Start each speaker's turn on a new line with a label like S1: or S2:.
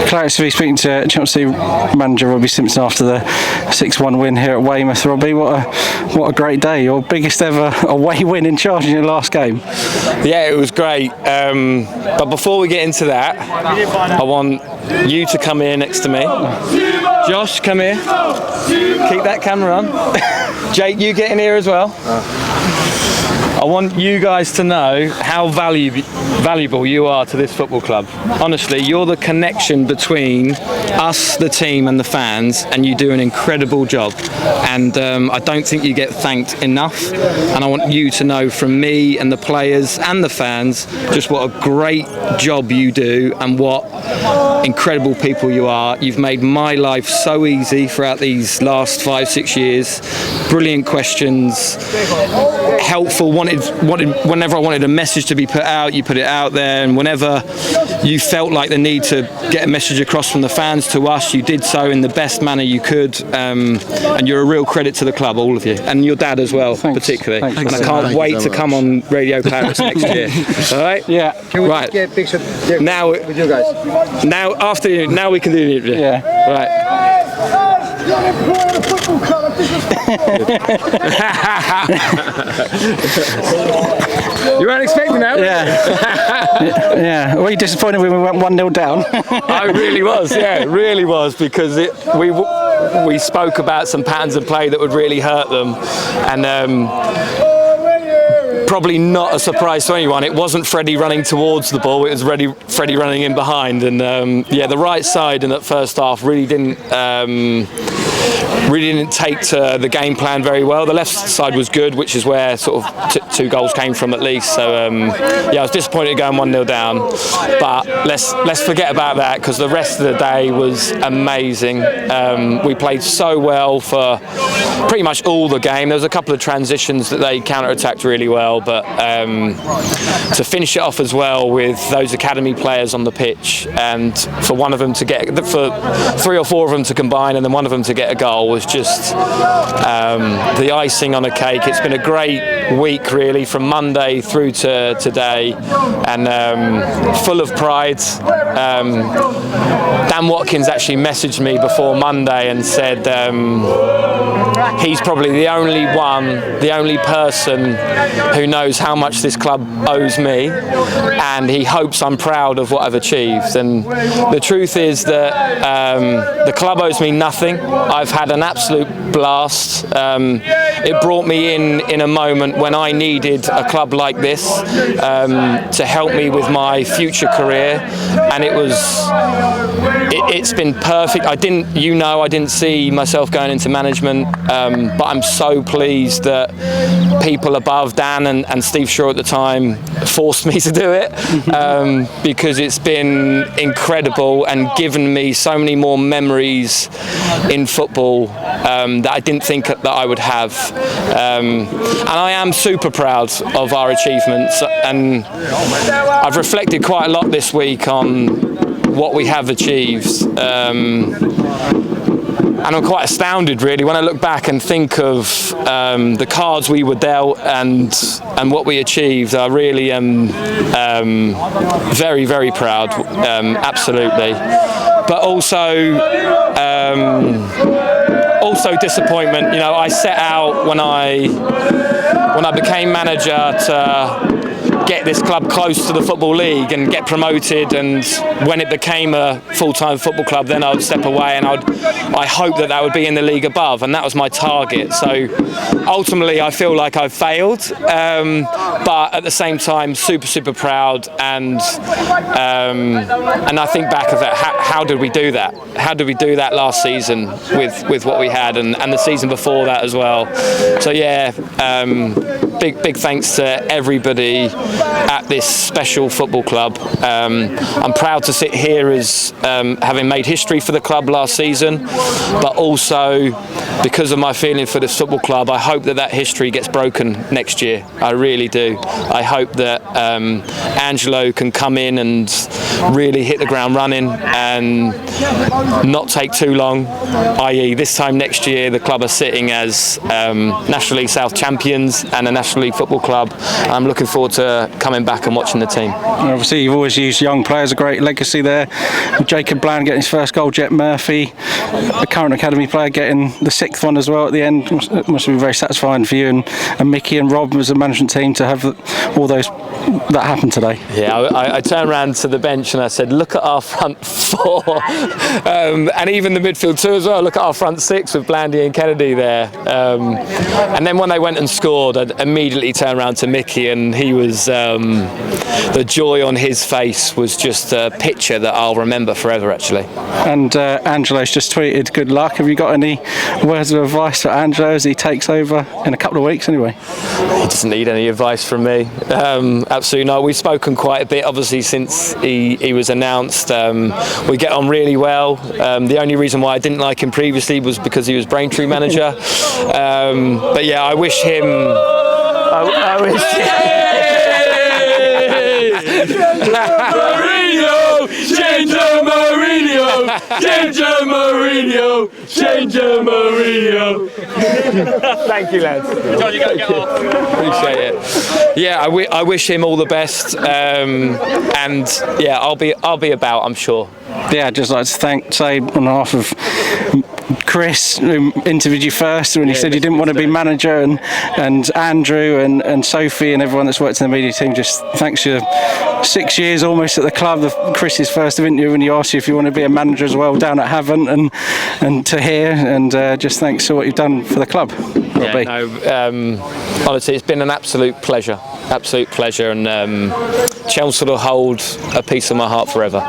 S1: ClaretsTV speaking to Chelsea manager Robbie Simpson after the 6-1 win here at Weymouth. Robbie, what a great day! Your biggest ever away win in charge in your last game.
S2: Yeah, it was great. But before we get into that, I want you to come here next to me. Josh, come here. Keep that camera on. Jake, you get in here as well. I want you guys to know how valuable you are to this football club. Honestly, you're the connection between us, the team, and the fans, and you do an incredible job. And I don't think you get thanked enough. And I want you to know from me and the players and the fans just what a great job you do and what incredible people you are. You've made my life so easy throughout these last 5-6 years. Brilliant questions, helpful. Whenever I wanted a message to be put out, you put it out there, and whenever you felt like the need to get a message across from the fans to us, you did so in the best manner you could, and you're a real credit to the club, all of you, and your dad as well. Thanks. Particularly. Thanks. And I can't wait to come on Radio Clarets next year. All right?
S1: Yeah.
S3: Can we just get a picture
S2: now
S3: with you guys?
S2: Now we can do the interview.
S1: Yeah.
S2: Right. You weren't expecting that?
S1: Yeah. Yeah. Were you disappointed when we went 1-0 down?
S2: I really was. Yeah, it really was, because we spoke about some patterns of play that would really hurt them, and probably not a surprise to anyone. It wasn't Freddie running towards the ball, it was Freddie running in behind, and the right side in that first half really didn't take to the game plan very well. The left side was good, which is where sort of 2 goals came from at least. So I was disappointed going 1-0 down, but let's forget about that, because the rest of the day was amazing. We played so well for pretty much all the game. There was a couple of transitions that they counter-attacked really well, but to finish it off as well with those academy players on the pitch, and for one of them to get, for 3 or 4 of them to combine and then one of them to get a goal, was just the icing on a cake. It's been a great week really, from Monday through to today, and full of pride. Dan Watkins actually messaged me before Monday and said he's probably the only person who knows how much this club owes me, and he hopes I'm proud of what I've achieved. And the truth is that the club owes me nothing. I've had an absolute blast. It brought me in a moment when I needed a club like this to help me with my future career, and it's been perfect. I didn't see myself going into management, but I'm so pleased that people above, Dan and Steve Shaw at the time, forced me to do it, because it's been incredible and given me so many more memories in football that I didn't think that I would have. And I am super proud of our achievements, and I've reflected quite a lot this week on what we have achieved, and I'm quite astounded really when I look back and think of the cards we were dealt and what we achieved. I really am very, very proud, absolutely, but also disappointment. You know, I set out when I became manager to get this club close to the Football League and get promoted, and when it became a full-time football club, then I would step away, and I hope that would be in the league above, and that was my target. So ultimately I feel like I've failed, but at the same time super proud, and I think back of that, how did we do that? How did we do that last season with what we had, and the season before that as well? So yeah, big thanks to everybody at this special football club. I'm proud to sit here as having made history for the club last season, but also because of my feeling for this football club, I hope that history gets broken next year. I really do. I hope that Angelo can come in and really hit the ground running and not take too long, i.e. this time next year the club are sitting as National League South champions and a National League football club. I'm looking forward to coming back and watching the team.
S1: And obviously, you've always used young players, a great legacy there. Jacob Bland getting his first goal, Jet Murphy, a current academy player, getting the 6th one as well at the end. It must be very satisfying for you and Mickey and Rob as a management team to have all those that happened today.
S2: Yeah, I turned around to the bench and I said, look at our front 4 and even the midfield 2 as well. Look at our front 6 with Blandy and Kennedy there. And then when they went and scored, I immediately turned around to Mickey, and he was the joy on his face was just a picture that I'll remember forever, actually.
S1: And Angelo's just tweeted good luck. Have you got any words of advice for Angelo as he takes over in a couple of weeks anyway?
S2: He doesn't need any advice from me. Absolutely not. We've spoken quite a bit, obviously, since he was announced. We get on really well. The only reason why I didn't like him previously was because he was Braintree manager. But yeah, I wish him. I wish. Mourinho, change Mourinho, change Mourinho, change Mourinho. Thank you, lads. John, you got to get off. Appreciate it. Yeah, I wish him all the best, and yeah, I'll be about, I'm sure.
S1: Yeah, I'd just like to say on behalf of Chris, who interviewed you first when you said you didn't want to be manager, and Andrew and Sophie and everyone that's worked in the media team, just thanks for 6 years almost at the club. Chris's first interview when he asked you if you want to be a manager as well down at Havant, and to here, and just thanks for what you've done for the club, Robbie.
S2: Yeah, no, honestly, it's been an absolute pleasure, and Chelmsford will hold a piece of my heart forever.